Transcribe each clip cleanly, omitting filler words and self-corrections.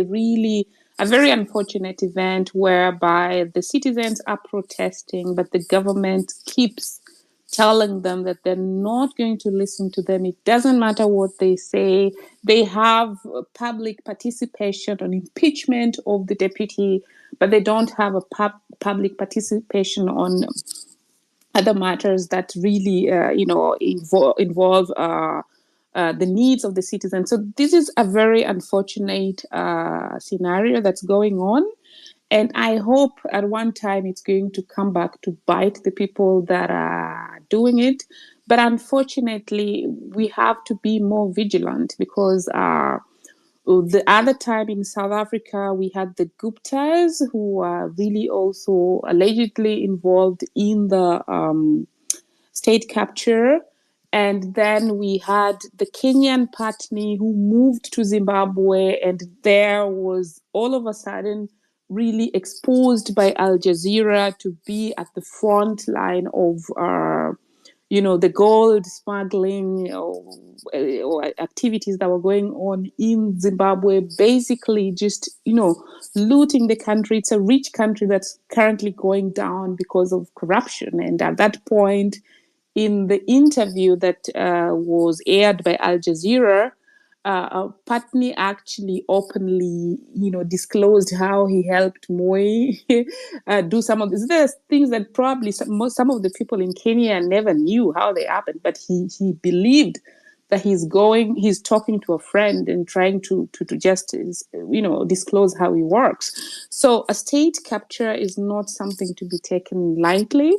really a very unfortunate event whereby the citizens are protesting, but the government keeps telling them that they're not going to listen to them. It doesn't matter what they say. They have public participation on impeachment of the deputy, but they don't have a public participation on other matters that really, involve the needs of the citizens. So this is a very unfortunate scenario that's going on. And I hope at one time it's going to come back to bite the people that are doing it. But unfortunately, we have to be more vigilant because the other time in South Africa, we had the Guptas who are really also allegedly involved in the state capture. And then we had the Kenyan Patni who moved to Zimbabwe, and there was all of a sudden really exposed by Al Jazeera to be at the front line of the gold smuggling or activities that were going on in Zimbabwe, basically just, looting the country. It's a rich country that's currently going down because of corruption. And at that point, in the interview that was aired by Al Jazeera, Patni actually openly, disclosed how he helped Moi do some of this. There's things that probably some of the people in Kenya never knew how they happened, but he believed that he's talking to a friend and trying to just, disclose how he works. So a state capture is not something to be taken lightly.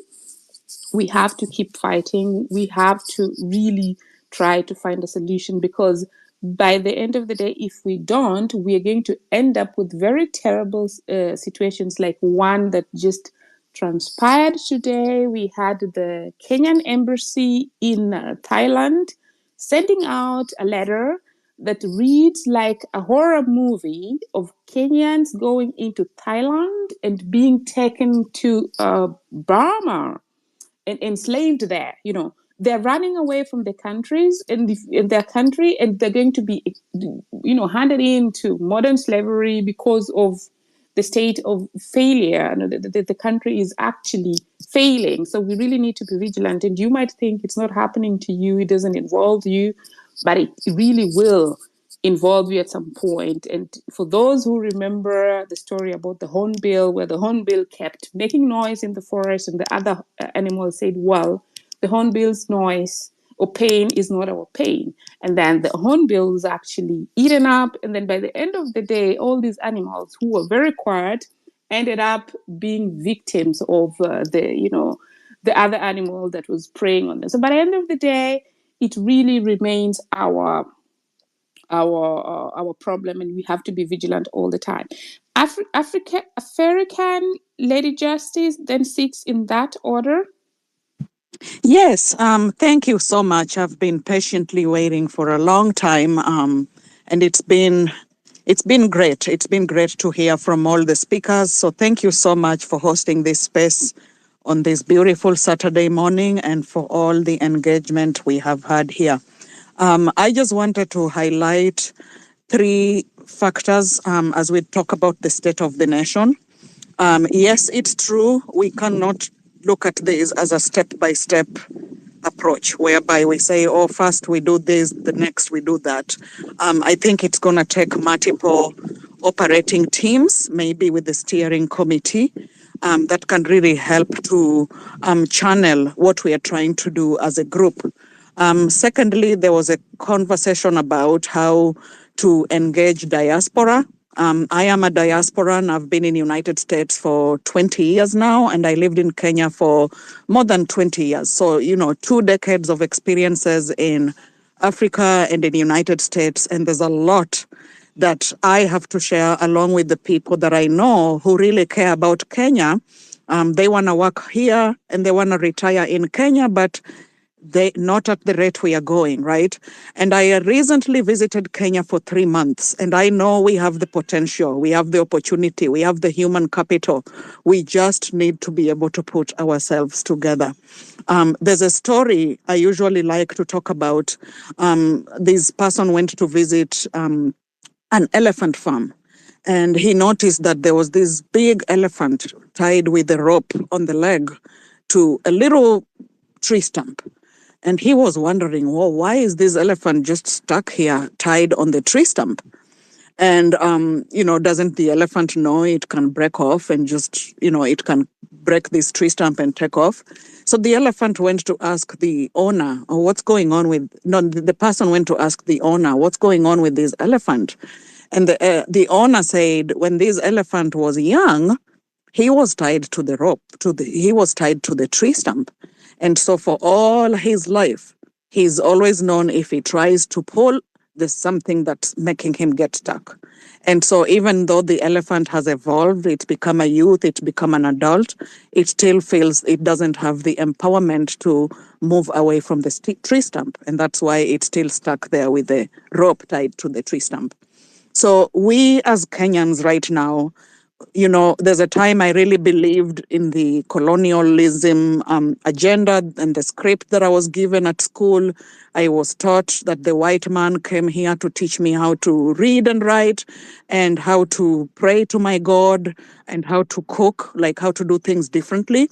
We have to keep fighting. We have to really try to find a solution, because by the end of the day, if we don't, we are going to end up with very terrible situations like one that just transpired today. We had the Kenyan embassy in Thailand sending out a letter that reads like a horror movie of Kenyans going into Thailand and being taken to Burma and enslaved there. They're running away from their countries and their country, and they're going to be, handed into modern slavery because of the state of failure. The country is actually failing. So we really need to be vigilant. And you might think it's not happening to you, it doesn't involve you, but it really will involve you at some point. And for those who remember the story about the hornbill, where the hornbill kept making noise in the forest and the other animals said, well, the hornbill's noise or pain is not our pain. And then the hornbill was actually eaten up. And then by the end of the day, all these animals who were very quiet ended up being victims of the other animal that was preying on them. So by the end of the day, it really remains our problem, and we have to be vigilant all the time. African Lady Justice, then six in that order. Yes, thank you so much. I've been patiently waiting for a long time, and it's been great. It's been great to hear from all the speakers. So thank you so much for hosting this space on this beautiful Saturday morning and for all the engagement we have had here. I just wanted to highlight three factors as we talk about the state of the nation. Yes, it's true. We cannot look at this as a step-by-step approach whereby we say, oh, first we do this, the next we do that. I think it's going to take multiple operating teams, maybe with the steering committee, that can really help to channel what we are trying to do as a group. Secondly, there was a conversation about how to engage diaspora. I am a diaspora and I've been in the United States for 20 years now, and I lived in Kenya for more than 20 years. So, 2 decades of experiences in Africa and in the United States, and there's a lot that I have to share along with the people that I know who really care about Kenya. They want to work here and they want to retire in Kenya, but they not at the rate we are going, right? And I recently visited Kenya for 3 months, and I know we have the potential, we have the opportunity, we have the human capital. We just need to be able to put ourselves together. There's a story I usually like to talk about. This person went to visit an elephant farm. And he noticed that there was this big elephant tied with a rope on the leg to a little tree stump. And he was wondering, well, why is this elephant just stuck here, tied on the tree stump? And, doesn't the elephant know it can break off and just, it can break this tree stump and take off? So the elephant went to ask the owner, oh, what's going on with, no, the person went to ask the owner, what's going on with this elephant? And the owner said, when this elephant was young, he was tied to the rope, he was tied to the tree stump. And so for all his life, he's always known if he tries to pull, there's something that's making him get stuck. And so even though the elephant has evolved, it's become a youth, it's become an adult, it still feels it doesn't have the empowerment to move away from the tree stump. And that's why it's still stuck there with the rope tied to the tree stump. So we as Kenyans right now, there's a time I really believed in the colonialism agenda and the script that I was given at school. I was taught that the white man came here to teach me how to read and write and how to pray to my God and how to cook, like how to do things differently.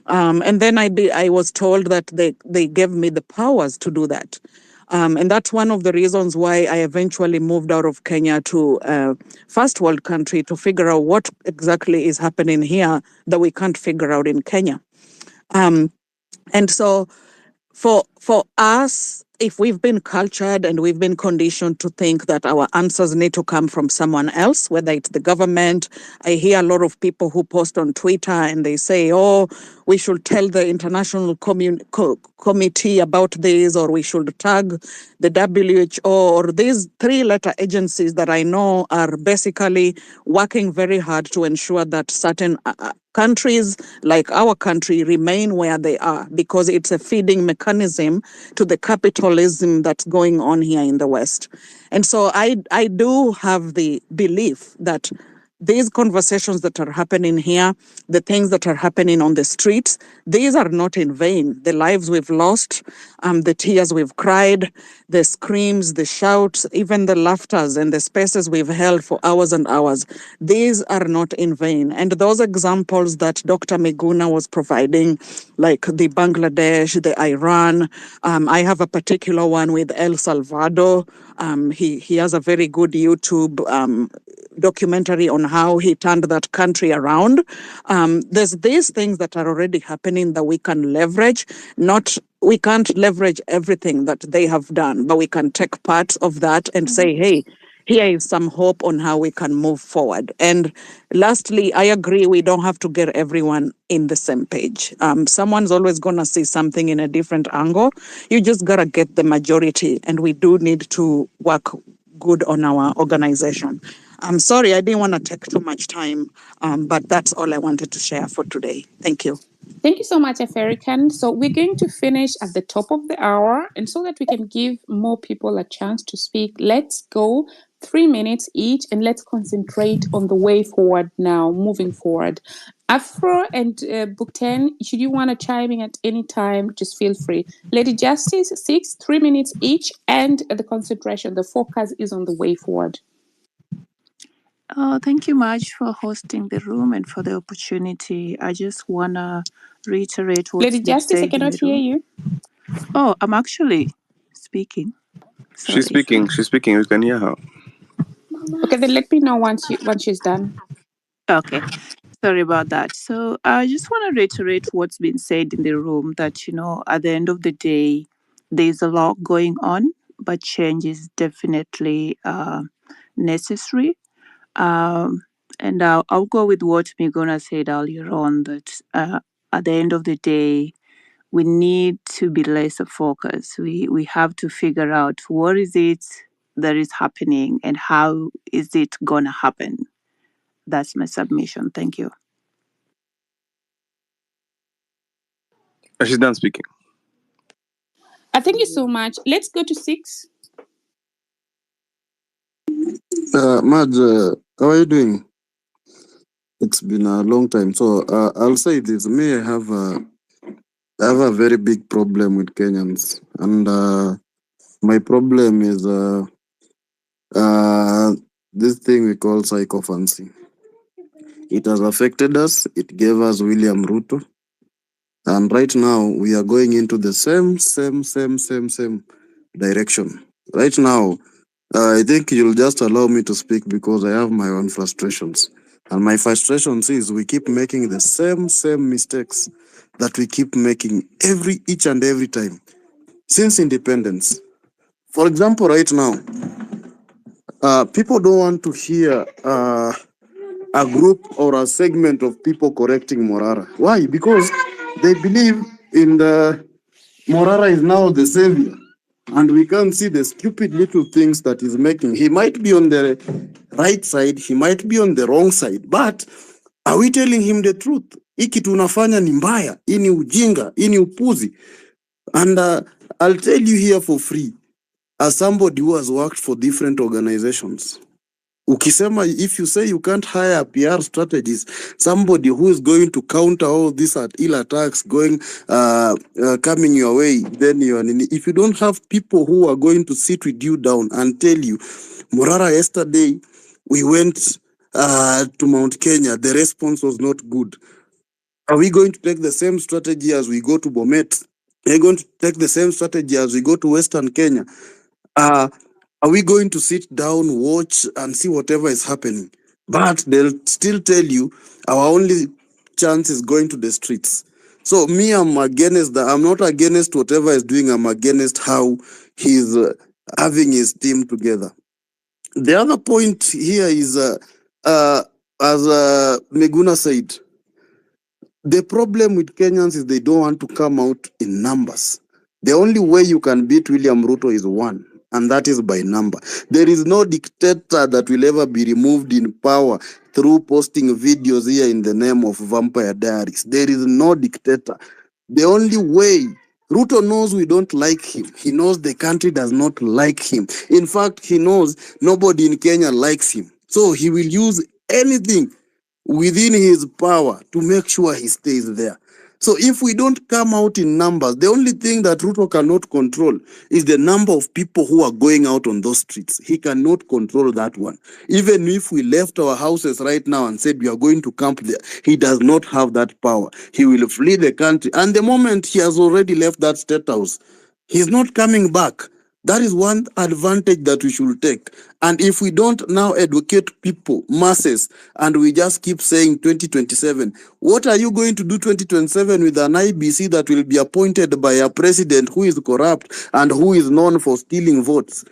And then I was told that they gave me the powers to do that. And that's one of the reasons why I eventually moved out of Kenya to a first world country to figure out what exactly is happening here that we can't figure out in Kenya. And so for us, if we've been cultured and we've been conditioned to think that our answers need to come from someone else, whether it's the government, I hear a lot of people who post on Twitter and they say, oh, we should tell the international committee about this, or we should tag the WHO, or these three-letter agencies that I know are basically working very hard to ensure that certain countries like our country remain where they are, because it's a feeding mechanism to the capitalism that's going on here in the West. And so I do have the belief that these conversations that are happening here, the things that are happening on the streets, these are not in vain. The lives we've lost, the tears we've cried, the screams, the shouts, even the laughters and the spaces we've held for hours and hours, these are not in vain. And those examples that Dr. Muguna was providing, like the Bangladesh, the Iran, I have a particular one with El Salvador. He has a very good YouTube documentary on how he turned that country around. There's these things that are already happening that we can leverage. We can't leverage everything that they have done, but we can take parts of that and say, hey, here is some hope on how we can move forward. And lastly, I agree we don't have to get everyone in the same page. Someone's always going to see something in a different angle. You just got to get the majority, and we do need to work good on our organization. I'm sorry, I didn't want to take too much time, but that's all I wanted to share for today. Thank you. Thank you so much, African. So we're going to finish at the top of the hour, and so that we can give more people a chance to speak, let's go 3 minutes each, and let's concentrate on the way forward now, moving forward. Afro and Book 10, should you want to chime in at any time, just feel free. Lady Justice, 6, 3 minutes each, and the concentration, the focus is on the way forward. Thank you much for hosting the room and for the opportunity. I just want to reiterate what's Lady been Justice, I said in cannot the hear room. you. Oh, I'm actually speaking. Sorry. She's speaking. We can hear her. Okay, then let me know once she's done. Okay. Sorry about that. So I just want to reiterate what's been said in the room that, at the end of the day, there's a lot going on, but change is definitely necessary. And I'll go with what Miguna said earlier on, that at the end of the day, we need to be laser focused. We have to figure out what is it that is happening and how is it going to happen. That's my submission. Thank you. She's done speaking. Thank you so much. Let's go to 6. Maj, how are you doing? It's been a long time. So I'll say this. I have a very big problem with Kenyans, and my problem is this thing we call psychophancy. It has affected us. It gave us William Ruto. And right now we are going into the same direction. Right now, I think you'll just allow me to speak because I have my own frustrations. And my frustrations is we keep making the same mistakes that we keep making each and every time since independence. For example, right now, people don't want to hear a group or a segment of people correcting Morara. Why? Because they believe in the Morara is now the savior. And we can't see the stupid little things that he's making. He might be on the right side, he might be on the wrong side, but are we telling him the truth? Hiki tunafanya ni mbaya, hii ni ujinga, hii ni upuzi. And I'll tell you here for free, as somebody who has worked for different organizations, ukisema, if you say you can't hire PR strategies, somebody who is going to counter all these ill attacks coming your way, then if you don't have people who are going to sit with you down and tell you, Morara, yesterday we went to Mount Kenya, the response was not good. Are we going to take the same strategy as we go to Bomet? Are we going to take the same strategy as we go to Western Kenya? Are we going to sit down, watch, and see whatever is happening? But they'll still tell you our only chance is going to the streets. So me, I'm against that. I'm not against whatever he's doing. I'm against how he's having his team together. The other point here is, as Muguna said, the problem with Kenyans is they don't want to come out in numbers. The only way you can beat William Ruto is one, and that is by number. There is no dictator that will ever be removed in power through posting videos here in the name of Vampire Diaries. There is no dictator. The only way, Ruto knows we don't like him. He knows the country does not like him. In fact, he knows nobody in Kenya likes him. So he will use anything within his power to make sure he stays there. So if we don't come out in numbers, the only thing that Ruto cannot control is the number of people who are going out on those streets. He cannot control that one. Even if we left our houses right now and said we are going to camp there, he does not have that power. He will flee the country. And the moment he has already left that state house, he's not coming back. That is one advantage that we should take. And if we don't now educate people, masses, and we just keep saying 2027, what are you going to do 2027 with an IBC that will be appointed by a president who is corrupt and who is known for stealing votes?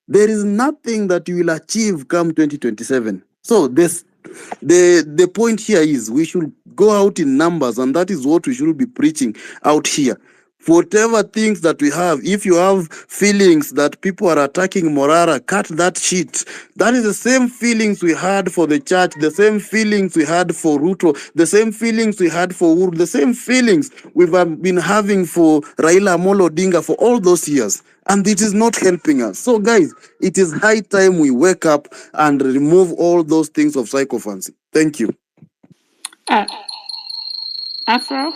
There is nothing that you will achieve come 2027. So the point here is we should go out in numbers, and that is what we should be preaching out here. Whatever things that we have, if you have feelings that people are attacking Morara, cut that shit. That is the same feelings we had for the church, the same feelings we had for Ruto, the same feelings we had for Uhuru, the same feelings we've been having for Raila Amolo Odinga for all those years. And it is not helping us. So guys, it is high time we wake up and remove all those things of psychophancy. Thank you. Afro?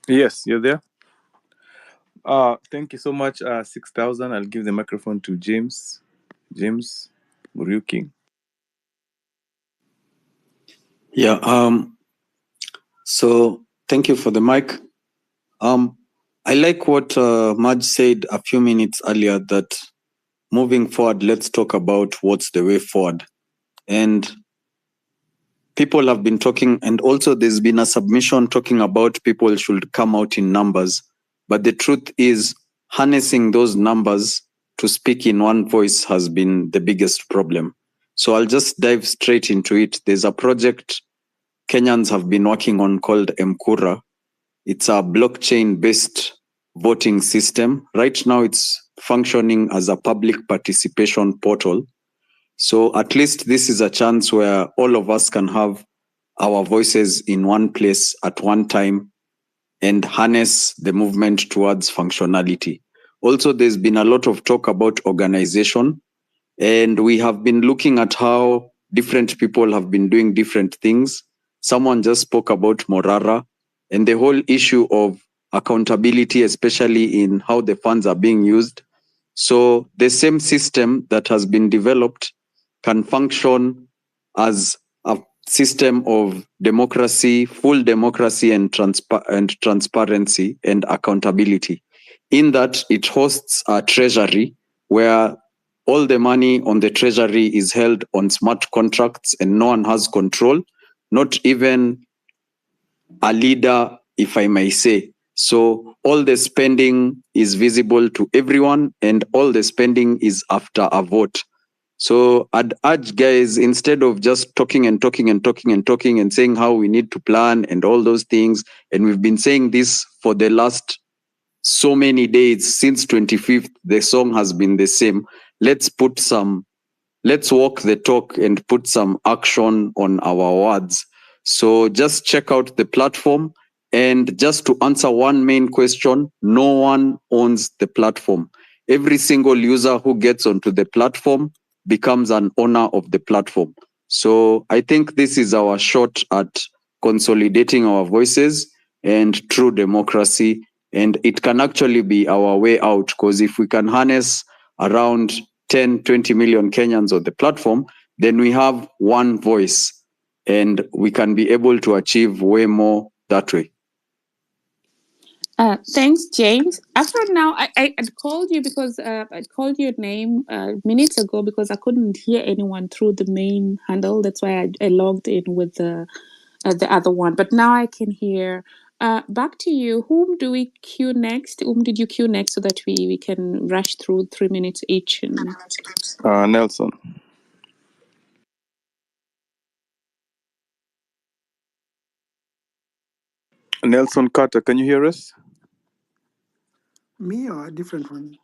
Yes, you're there. Thank you so much. 6,000. I'll give the microphone to James. James Muriuki. Yeah. So thank you for the mic. I like what Maj said a few minutes earlier, that moving forward, let's talk about what's the way forward. And people have been talking, and also there's been a submission talking about people should come out in numbers. But the truth is, harnessing those numbers to speak in one voice has been the biggest problem. So I'll just dive straight into it. There's a project Kenyans have been working on called Mkura. It's a blockchain-based voting system. Right now, it's functioning as a public participation portal. So at least this is a chance where all of us can have our voices in one place at one time and harness the movement towards functionality. Also, there's been a lot of talk about organization, and we have been looking at how different people have been doing different things. Someone just spoke about Morara and the whole issue of accountability, especially in how the funds are being used. So the same system that has been developed can function as a system of democracy, full democracy and transparency and accountability, in that it hosts a treasury where all the money on the treasury is held on smart contracts and no one has control, not even a leader, if I may say. So all the spending is visible to everyone and all the spending is after a vote. So I'd urge guys, instead of just talking and talking and talking and talking and saying how we need to plan and all those things, and we've been saying this for the last so many days since 25th, the song has been the same. Let's walk the talk and put some action on our words. So just check out the platform. And just to answer one main question, no one owns the platform. Every single user who gets onto the platform becomes an owner of the platform. So I think this is our shot at consolidating our voices and true democracy. And it can actually be our way out, because if we can harness around 10, 20 million Kenyans on the platform, then we have one voice and we can be able to achieve way more that way. Thanks, James. After now, I'd called you because I'd called your name minutes ago because I couldn't hear anyone through the main handle. That's why I logged in with the other one. But now I can hear. Back to you. Whom do we queue next? Whom did you queue next so that we can rush through 3 minutes each? And... Nelson. Nelson Carter, can you hear us? Me or a different one?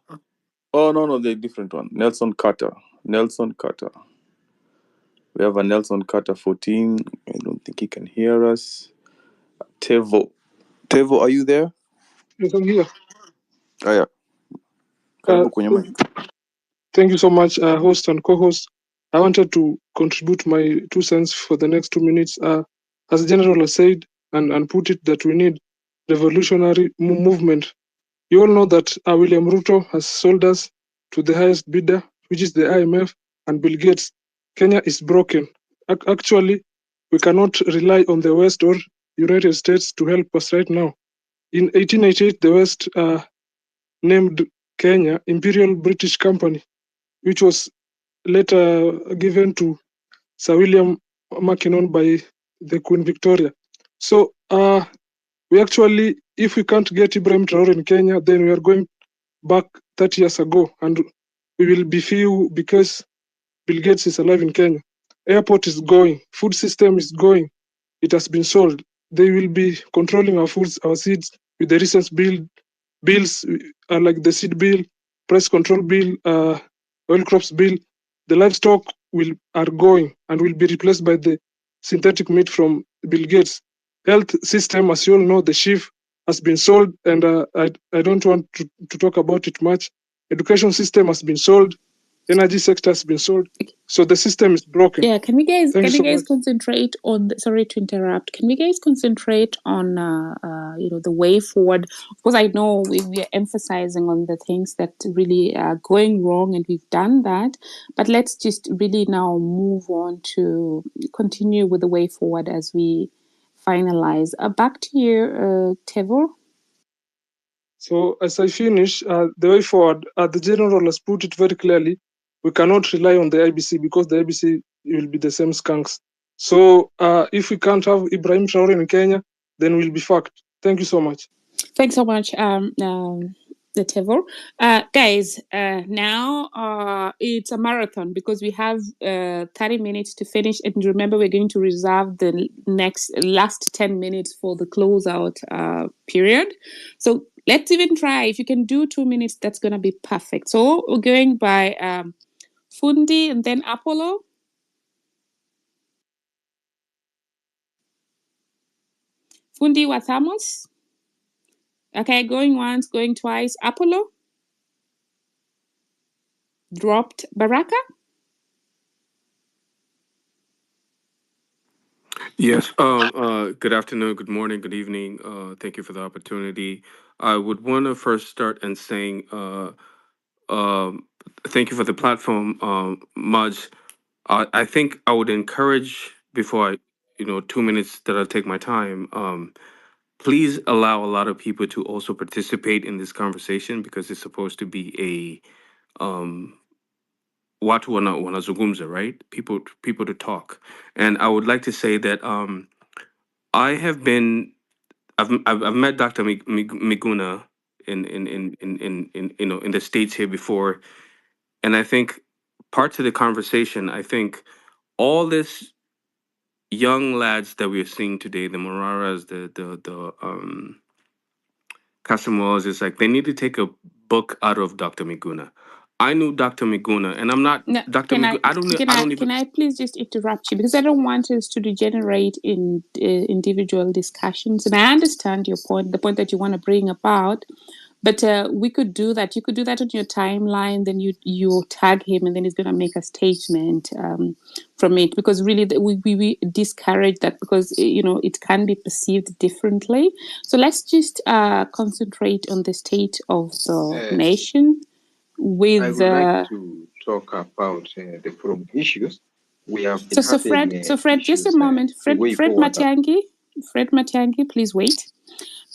Oh, no, the different one. Nelson Carter. Nelson Carter. We have a Nelson Carter 14. I don't think he can hear us. Tevo. Tevo, are you there? Yes, I'm here. Oh, yeah. Karibu kwenye mic. Thank you so much, host and co-host. I wanted to contribute my 2 cents for the next 2 minutes. As General has said and put it, that we need revolutionary movement. You all know that William Ruto has sold us to the highest bidder, which is the IMF and Bill Gates. Kenya is broken. Actually, we cannot rely on the West or United States to help us right now. In 1888, the West named Kenya Imperial British Company, which was later given to Sir William Mackinnon by the Queen Victoria. So we actually, if we can't get Ibrahim Traore in Kenya, then we are going back 30 years ago, and we will be few because Bill Gates is alive in Kenya. Airport is going, food system is going. It has been sold. They will be controlling our foods, our seeds with the recent bills like the seed bill, price control bill, oil crops bill. The livestock are going and will be replaced by the synthetic meat from Bill Gates. Health system, as you all know, the sheep has been sold, and I don't want to talk about it much. Education system has been sold. Energy sector has been sold. So the system is broken. Yeah, can we guys much. concentrate on sorry to interrupt. Can we guys concentrate on the way forward? Because I know we are emphasizing on the things that really are going wrong, and we've done that. But let's just really now move on to continue with the way forward as we finalize. Back to you, Tevor. So as I finish, the way forward, the general has put it very clearly. We cannot rely on the IBC because the IBC will be the same skunks. So if we can't have Ibrahim Traore in Kenya, then we'll be fucked. Thank you so much. Thanks so much, Tevor. Guys, now it's a marathon because we have 30 minutes to finish. And remember, we're going to reserve the last 10 minutes for the closeout period. So let's even try. If you can do 2 minutes, that's going to be perfect. So we're going by Fundi and then Apollo. Fundi Wathamos. Okay, going once, going twice. Apollo. Dropped. Baraka. Yes. Good afternoon, good morning, good evening. Thank you for the opportunity. I would want to first start and saying thank you for the platform, Maj. I think I would encourage before I, 2 minutes that I take my time. Please allow a lot of people to also participate in this conversation because it's supposed to be a watu wanazungumza, right? People to talk. And I would like to say that I have been I've met Dr. Miguna in the States here before, and I think parts of the conversation, I think all this young lads that we're seeing today, the Moraras, the Casamoas, is like they need to take a book out of Dr. Miguna. I knew Dr. Miguna, and I'm not No, Dr. Miguna. I don't even. can I please just interrupt you because I don't want us to degenerate in individual discussions, and I understand your point, the point that you want to bring about. But we could do that. You could do that on your timeline. Then you tag him, and then he's going to make a statement from it. Because really, we discourage that because it can be perceived differently. So let's just concentrate on the state of the nation. I With would like to talk about the forum issues. We have been so having Fred, just a issues moment. the Fred way forward. Matiangi, please wait.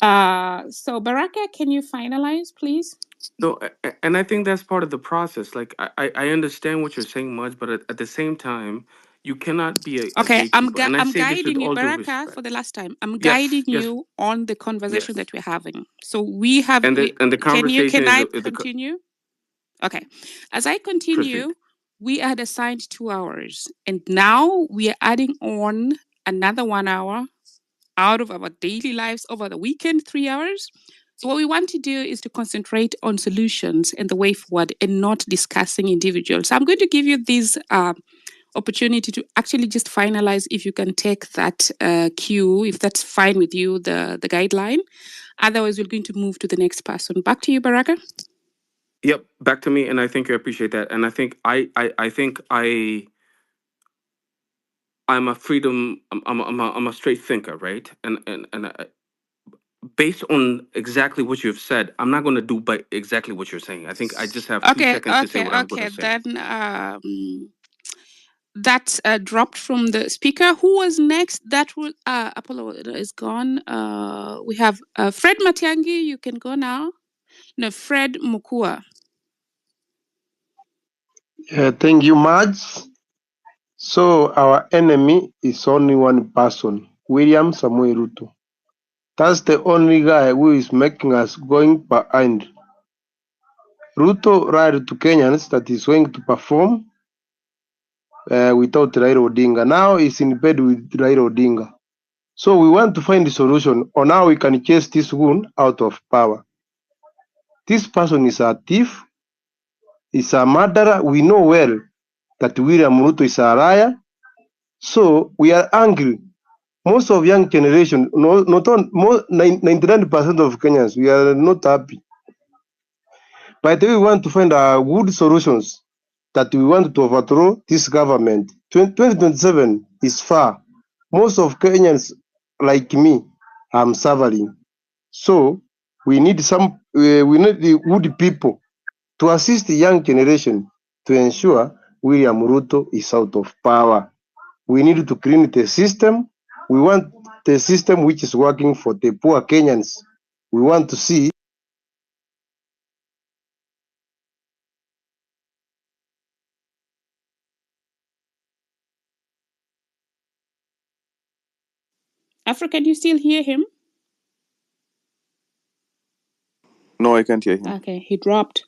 So Baraka, can you finalize, please? No, and I think that's part of the process. Like I understand what you're saying, Mudge, but at the same time, you cannot be a Okay, gatekeeper. And I I'm say this with guiding you, all due Baraka, respect. for the last time. I'm Yes, guiding yes, you on the conversation yes. that we're having. So we have. And the conversation Can is I is continue? Okay. As I proceed. continue, we had assigned 2 hours, and now we are adding on another 1 hour out of our daily lives over the weekend, 3 hours. So what we want to do is to concentrate on solutions and the way forward and not discussing individuals. So I'm going to give you this opportunity to actually just finalize if you can take that cue, if that's fine with you, the guideline. Otherwise, we're going to move to the next person. Back to you, Baraka. Yep, back to me, and I think you appreciate that. And I think I'm a freedom. I'm a straight thinker, right? And based on exactly what you've said, I'm not going to do but exactly what you're saying. I think I just have 2 seconds to say what I'm going to say. Then that dropped from the speaker. Who was next? That was Apollo is gone. We have Fred Matiangi. You can go now. No, Fred Mukua. Thank you much. So our enemy is only one person, William Samoei Ruto. That's the only guy who is making us going behind. Ruto lied to Kenyans that he's going to perform without Raila Odinga. Now he's in bed with Raila Odinga. So we want to find a solution on how we can chase this wound out of power. This person is a thief, is a murderer. We know well that William Ruto is a liar. So we are angry. Most of young generation, not on more 99% of Kenyans, we are not happy. But we want to find good solutions that we want to overthrow this government. 2027 is far. Most of Kenyans, like me, I'm suffering. So we need we need the good people to assist the young generation to ensure William Ruto is out of power. We need to clean the system. We want the system which is working for the poor Kenyans. We want to see Africa, do you still hear him? No, I can't hear him. Okay, he dropped.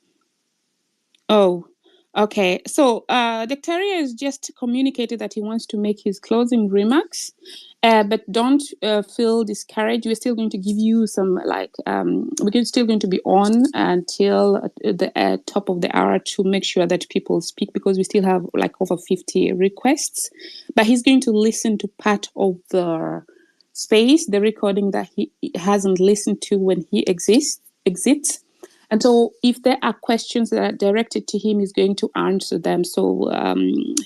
Oh, okay. So Dictaria has just communicated that he wants to make his closing remarks, but don't feel discouraged. We're still going to give you some, we're still going to be on until the top of the hour to make sure that people speak because we still have like over 50 requests. But he's going to listen to part of the space, the recording that he hasn't listened to when he exits. And so if there are questions that are directed to him, he's going to answer them. So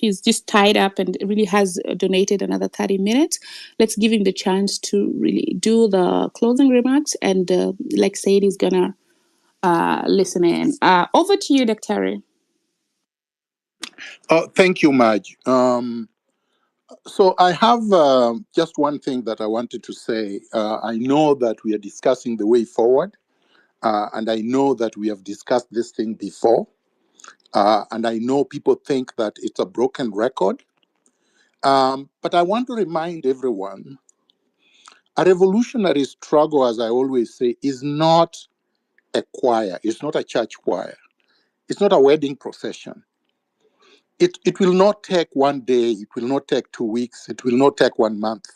he's just tied up and really has donated another 30 minutes. Let's give him the chance to really do the closing remarks. And like Said, he's going to listening. Over to you, Dr. Thank you, Maj. So I have just one thing that I wanted to say. I know that we are discussing the way forward, and I know that we have discussed this thing before, and I know people think that it's a broken record. But I want to remind everyone, a revolutionary struggle, as I always say, is not a choir. It's not a church choir. It's not a wedding procession. It will not take one day. It will not take 2 weeks. It will not take 1 month.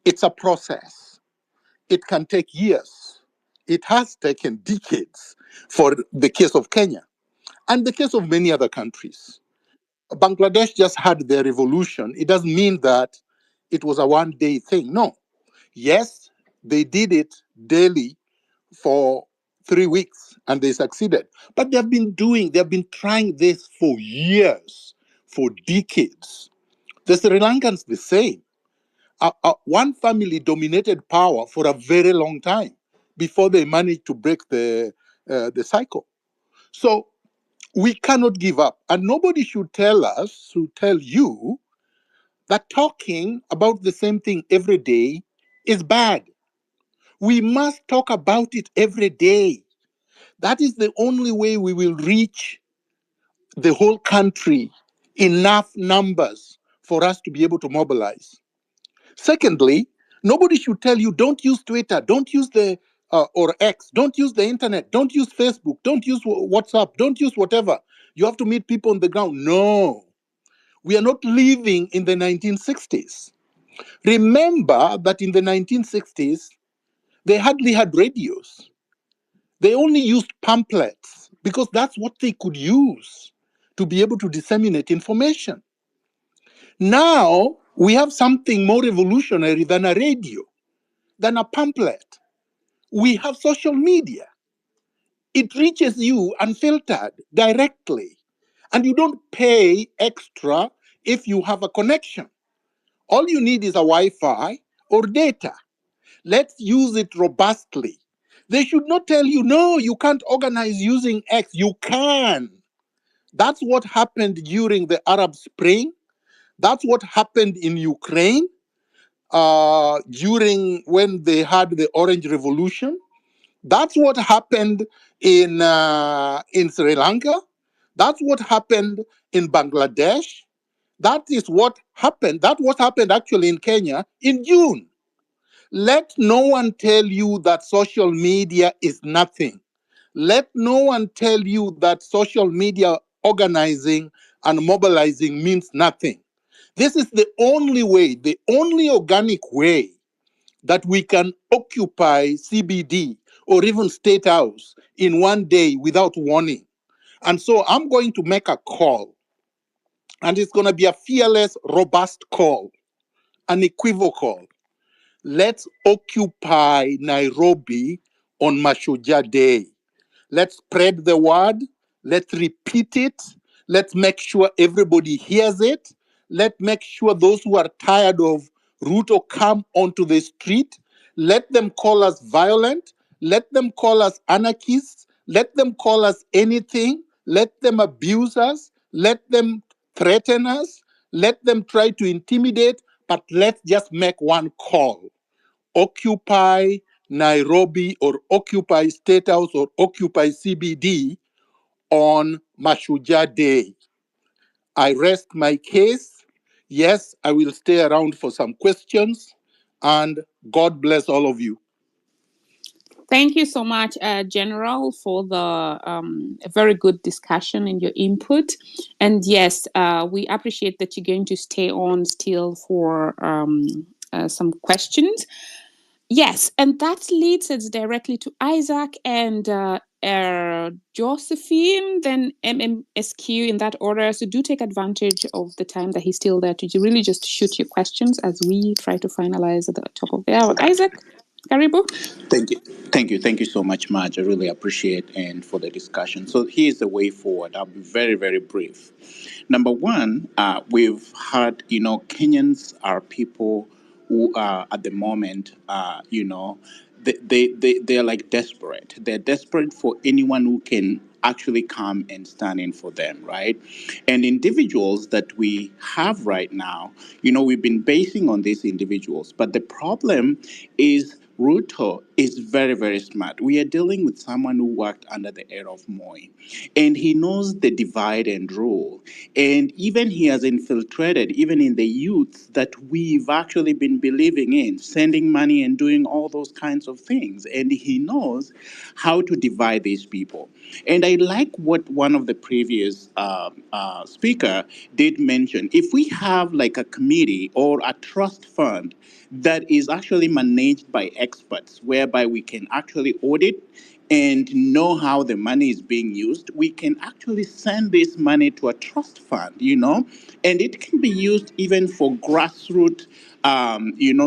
It's a process. It can take years. It has taken decades for the case of Kenya and the case of many other countries. Bangladesh just had their revolution. It doesn't mean that it was a one-day thing. No. Yes, they did it daily for 3 weeks and they succeeded. But they've been trying this for years, for decades. The Sri Lankans the same. One family dominated power for a very long time before they managed to break the cycle. So we cannot give up. And nobody should tell you that talking about the same thing every day is bad. We must talk about it every day. That is the only way we will reach the whole country enough numbers for us to be able to mobilize. Secondly, nobody should tell you don't use Twitter, don't use the or X, don't use the internet, don't use Facebook, don't use WhatsApp, don't use whatever. You have to meet people on the ground. No, we are not living in the 1960s. Remember that in the 1960s, they hardly had radios. They only used pamphlets because that's what they could use to be able to disseminate information. Now we have something more revolutionary than a radio, than a pamphlet. We have social media. It reaches you unfiltered directly, and you don't pay extra if you have a connection. All you need is a Wi-Fi or data. Let's use it robustly. They should not tell you, no, you can't organize using X. You can. That's what happened during the Arab Spring. That's what happened in Ukraine during when they had the Orange Revolution. That's what happened in Sri Lanka. That's what happened in Bangladesh. That is what happened. That what happened actually in Kenya in June. Let no one tell you that social media is nothing. Let no one tell you that social media organizing and mobilizing means nothing. This is the only way, the only organic way that we can occupy CBD or even State House in one day without warning. And so I'm going to make a call, and it's going to be a fearless, robust call, an equivocal. Let's occupy Nairobi on Mashujaa Day. Let's spread the word. Let's repeat it. Let's make sure everybody hears it. Let's make sure those who are tired of Ruto come onto the street. Let them call us violent. Let them call us anarchists. Let them call us anything. Let them abuse us. Let them threaten us. Let them try to intimidate. But let's just make one call. Occupy Nairobi or occupy State House or occupy CBD on Mashujaa Day. I rest my case. Yes, I will stay around for some questions, and God bless all of you. Thank you so much, General, for the a very good discussion and your input. And yes, we appreciate that you're going to stay on still for some questions. Yes, and that leads us directly to Isaac and Josephine, then MMSQ in that order. So do take advantage of the time that he's still there to really just shoot your questions as we try to finalize at the top of the hour. Isaac, Karibu. Thank you. Thank you so much, Marge. I really appreciate and for the discussion. So here's the way forward. I'll be very, very brief. Number one, we've heard, Kenyans are people who are at the moment, they're like desperate. They're desperate for anyone who can actually come and stand in for them, right? And individuals that we have right now, we've been basing on these individuals, but the problem is Ruto is very, very smart. We are dealing with someone who worked under the era of Moi, and he knows the divide and rule. And even he has infiltrated, even in the youth that we've actually been believing in, sending money and doing all those kinds of things. And he knows how to divide these people. And I like what one of the previous speaker did mention. If we have like a committee or a trust fund that is actually managed by experts, whereby we can actually audit and know how the money is being used, we can actually send this money to a trust fund, and it can be used even for grassroots,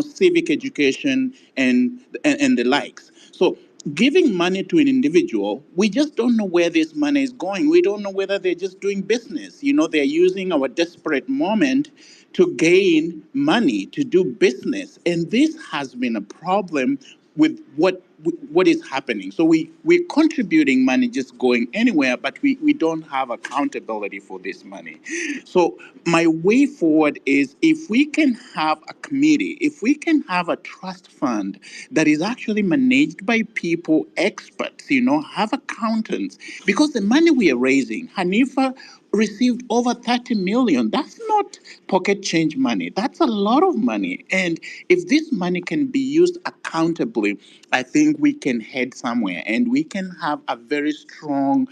civic education and the likes. So giving money to an individual, we just don't know where this money is going. We don't know whether they're just doing business. They're using our desperate moment to gain money, to do business. And this has been a problem with what is happening. So we're contributing money just going anywhere, but we don't have accountability for this money. So my way forward is, if we can have a committee, if we can have a trust fund that is actually managed by people, experts, have accountants, because the money we are raising, Hanifa received over 30 million. That's not pocket change money. That's a lot of money. And if this money can be used accountably, I think we can head somewhere, and we can have a very strong,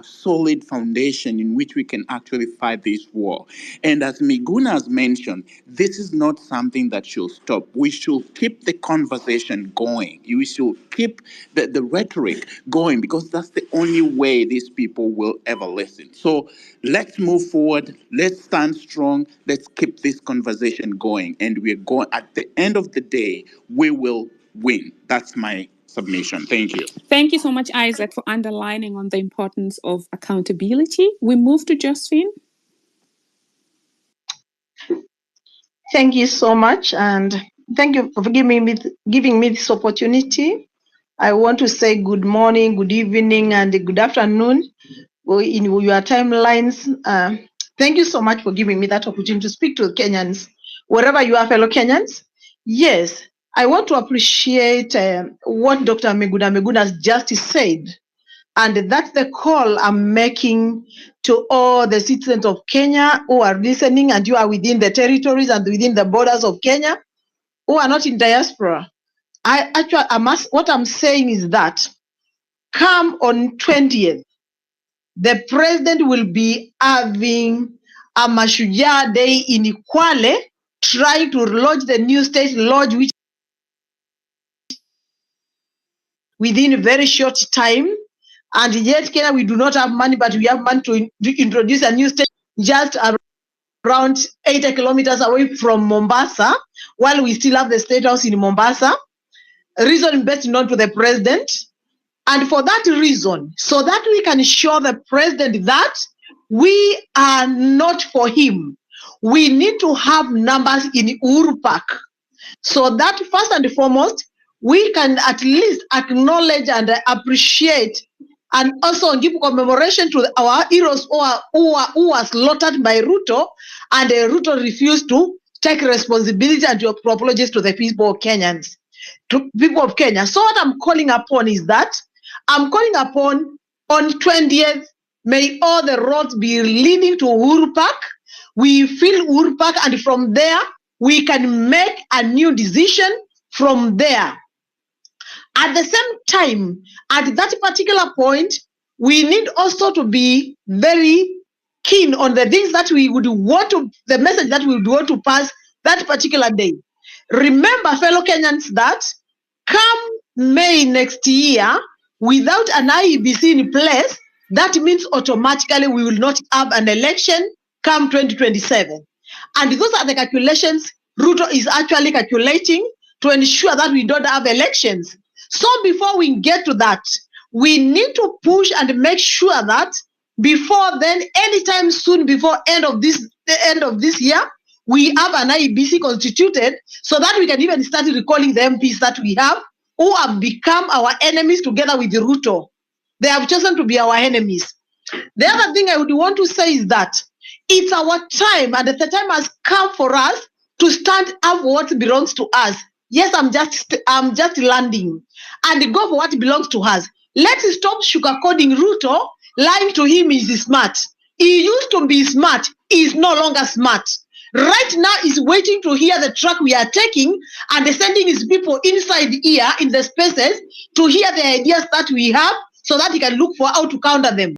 solid foundation in which we can actually fight this war. And as Miguna has mentioned, this is not something that should stop. We should keep the conversation going. We should keep the rhetoric going, because that's the only way these people will ever listen. So let's move forward. Let's stand strong. Let's keep this conversation going. And we're going, at the end of the day, we will win. That's my submission. Thank you. Thank you so much, Isaac, for underlining on the importance of accountability. We move to Josephine. Thank you so much, and thank you for giving me this opportunity. I want to say good morning, good evening, and good afternoon in your timelines. Thank you so much for giving me that opportunity to speak to Kenyans, wherever you are, fellow Kenyans. Yes, I want to appreciate what Dr. Muguna has just said. And that's the call I'm making to all the citizens of Kenya who are listening, and you are within the territories and within the borders of Kenya, who are not in diaspora. What I'm saying is that come on 20th, the president will be having a Mashujaa Day in Kwale, trying to launch the new state lodge, which within a very short time. And yet Kenya, we do not have money, but we have money to introduce a new state just around 80 kilometers away from Mombasa, while we still have the state house in Mombasa. Reason best known to the president. And for that reason, so that we can show the president that we are not for him, we need to have numbers in Uhuru Park, so that first and foremost, we can at least acknowledge and appreciate and also give commemoration to our heroes who were slaughtered by Ruto, and Ruto refused to take responsibility and to apologize to the people of Kenyans, to people of Kenya. So what I'm calling upon is that I'm calling upon on 20th, may all the roads be leading to Uhuru Park. We fill Uhuru Park, and from there, we can make a new decision from there. At the same time, at that particular point, we need also to be very keen on the things that we would want to, the message that we would want to pass that particular day. Remember, fellow Kenyans, that come May next year, without an IEBC in place, that means automatically we will not have an election come 2027. And those are the calculations Ruto is actually calculating to ensure that we don't have elections. So before we get to that, we need to push and make sure that before then, anytime soon, before the end of this year, we have an IEBC constituted, so that we can even start recalling the MPs that we have who have become our enemies together with Ruto. They have chosen to be our enemies. The other thing I would want to say is that it's our time, and the time has come for us to stand up for what belongs to us. Yes, I'm just landing, and go for what belongs to us. Let's stop sugarcoating Ruto. Lying to him is smart. He used to be smart. He is no longer smart. Right now, he's waiting to hear the track we are taking and sending his people inside here in the spaces to hear the ideas that we have so that he can look for how to counter them.